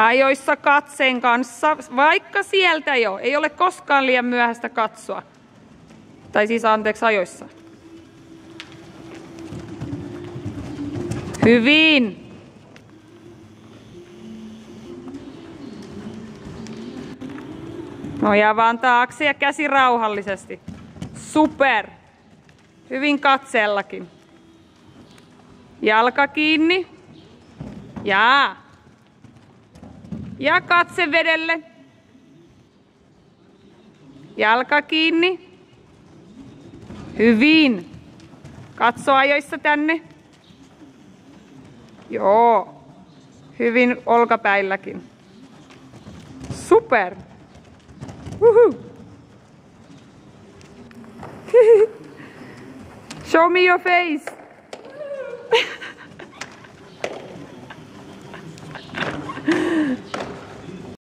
Ajoissa katseen kanssa, vaikka sieltä jo. Ei ole koskaan liian myöhäistä katsoa. Tai siis anteeksi, ajoissa. Hyvin. Noja vaan taakse ja käsi rauhallisesti. Super. Hyvin katseellakin. Jalka kiinni. Ja katse vedelle. Jalka kiinni. Hyvin. Katso ajoissa tänne. Joo. Hyvin olkapäilläkin. Super. Show me your face.